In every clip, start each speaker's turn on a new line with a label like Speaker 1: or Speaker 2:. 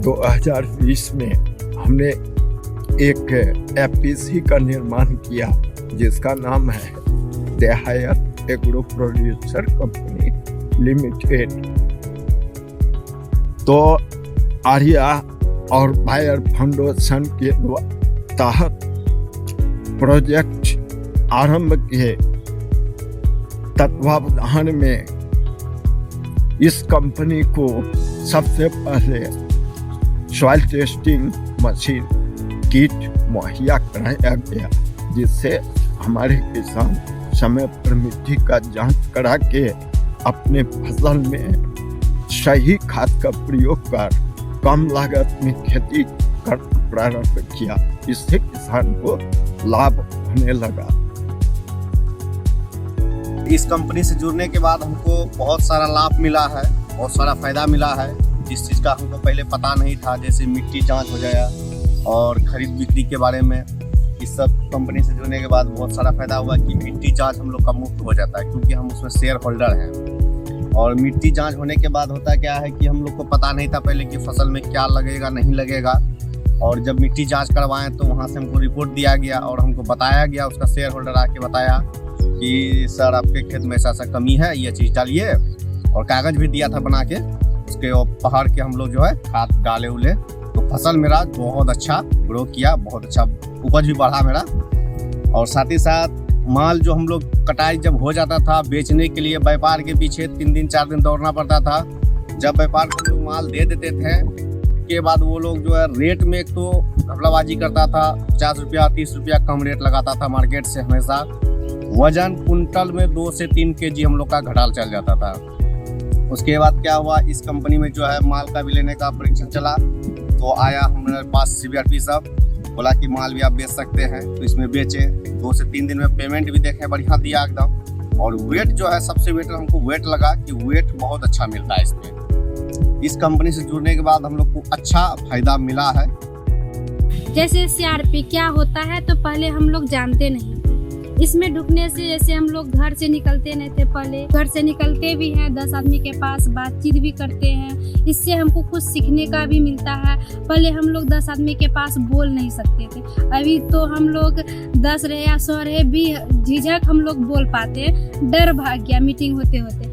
Speaker 1: 2020 में हमने एक एपीसी का निर्माण किया जिसका नाम है देहायत एग्रो प्रोड्यूसर कंपनी लिमिटेड। तो आर्या और बायर फाउंडेशन के तहत प्रोजेक्ट आरंभ के तत्वावधान में इस कंपनी को सबसे पहले सॉइल टेस्टिंग मशीन किट मुहैया कराया गया, जिससे हमारे किसान समय पर मिट्टी का जांच करा के अपने फसल में सही खाद का प्रयोग कर कम लागत में खेती कर प्रारंभ किया। इससे किसान को लाभ होने लगा।
Speaker 2: इस कंपनी से जुड़ने के बाद हमको बहुत सारा लाभ मिला है, बहुत सारा फायदा मिला है। जिस चीज़ का हमको पहले पता नहीं था, जैसे मिट्टी जांच हो जाया और खरीद बिक्री के बारे में, इस सब कंपनी से जुड़ने के बाद बहुत सारा फायदा हुआ कि मिट्टी जांच हम लोग का मुफ्त हो जाता है, क्योंकि हम उसमें शेयर होल्डर हैं। और मिट्टी जांच होने के बाद होता क्या है कि हम लोग को पता नहीं था पहले कि फसल में क्या लगेगा नहीं लगेगा। और जब मिट्टी जांच करवाएं तो वहाँ से हमको रिपोर्ट दिया गया और हमको बताया गया, उसका शेयर होल्डर आके बताया कि सर आपके खेत में ऐसा कमी है, ये चीज़ डालिए, और कागज़ भी दिया था बना के। उसके पहाड़ के हम लोग जो है खाद डाले उले, तो फसल मेरा बहुत अच्छा ग्रो किया, बहुत अच्छा उपज भी बढ़ा मेरा। और साथ ही साथ माल जो हम लोग कटाई जब हो जाता था, बेचने के लिए व्यापार के पीछे 3 दिन 4 दिन दौड़ना पड़ता था। जब व्यापार को लोग माल दे देते थे के बाद वो लोग जो है रेट में एक तो घपलाबाजी करता था, 50 रुपया 30 रुपया कम रेट लगाता था मार्केट से हमेशा। वजन कुंटल में 2 से 3 केजी हम लोग का घटाल चल जाता था। उसके बाद क्या हुआ, इस कंपनी में जो है माल का भी लेने का परीक्षण चला, तो आया हमारे पास CBRP साहब, बोला कि माल भी आप बेच सकते हैं, तो इसमें बेचे। 2 से 3 दिन में पेमेंट भी देखे बढ़िया दिया एकदम। और वेट जो है सबसे बेटर हमको वेट लगा कि वेट बहुत अच्छा मिलता है इसमें। इस कंपनी से जुड़ने के बाद हम लोग को अच्छा फायदा मिला है।
Speaker 3: जैसे CRP क्या होता है तो पहले हम लोग जानते नहीं थे। इसमें ढुकने से जैसे हम लोग घर से निकलते नहीं थे, पहले घर से निकलते भी हैं 10 आदमी के पास बातचीत भी करते हैं, इससे हमको कुछ सीखने का भी मिलता है। पहले हम लोग 10 आदमी के पास बोल नहीं सकते थे, अभी तो हम लोग 10 रहे या 100 रहे भी झिझक हम लोग बोल पाते, डर भाग गया मीटिंग होते होते।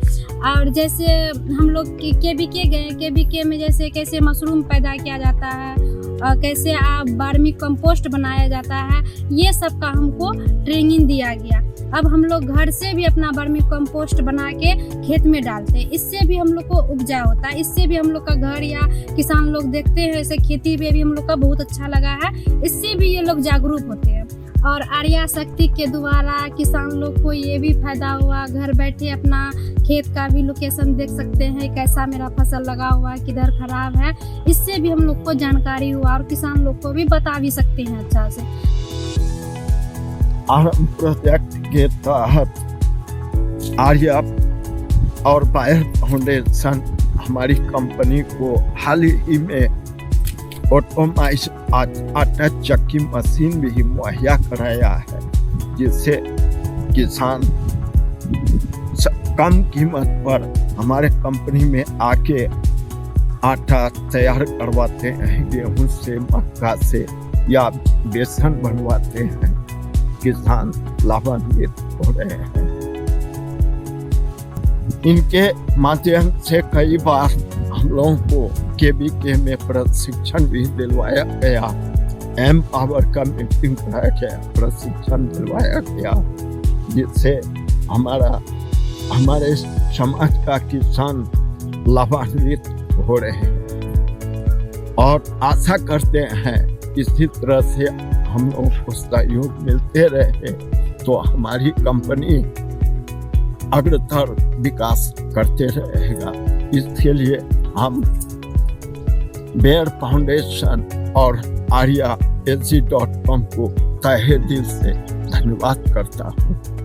Speaker 3: और जैसे हम लोग KBK गए, KBK में जैसे कैसे मशरूम पैदा किया जाता है और कैसे वर्मी कंपोस्ट बनाया जाता है, ये सब का हमको ट्रेनिंग दिया गया। अब हम लोग घर से भी अपना वर्मी कंपोस्ट बना के खेत में डालते हैं, इससे भी हम लोग को उपजा होता है, इससे भी हम लोग का घर या किसान लोग देखते हैं, ऐसे खेती में भी हम लोग का बहुत अच्छा लगा है, इससे भी ये लोग जागरूक होते हैं। और आर्या शक्ति के द्वारा किसान लोग को ये भी फायदा हुआ, घर बैठे अपना खेत का भी लोकेशन देख सकते हैं, कैसा मेरा फसल लगा हुआ है, किधर खराब है, इससे भी हम लोग को जानकारी हुआ और किसान लोग को भी बता भी सकते हैं अच्छा से।
Speaker 1: प्रोजेक्ट के तहत आर्या और बायर फाउंडेशन हमारी कंपनी को हाल ही में ऑटोमाइज आटा चक्की मशीन भी मुहैया कराया है, जिससे किसान कम कीमत पर हमारे कंपनी में आके आटा तैयार करवाते हैं, गेहूं से, मक्का से या बेसन बनवाते हैं। किसान लाभान्वित हो रहे हैं। इनके माध्यम से कई बार हम लोगों को KBK में प्रशिक्षण भी दिलवाया गया, एमपावर का मीटिंग कराया गया, प्रशिक्षण दिलवाया गया, जिससे हमारे समाज का किसान लाभान्वित हो रहे हैं। और आशा करते हैं इसी तरह से हम लोगों को सहयोग मिलते रहे तो हमारी कंपनी अग्रतर विकास करते रहेगा। इसके लिए हम बेयर फाउंडेशन और aryaag.com को तहे दिल से धन्यवाद करता हूँ।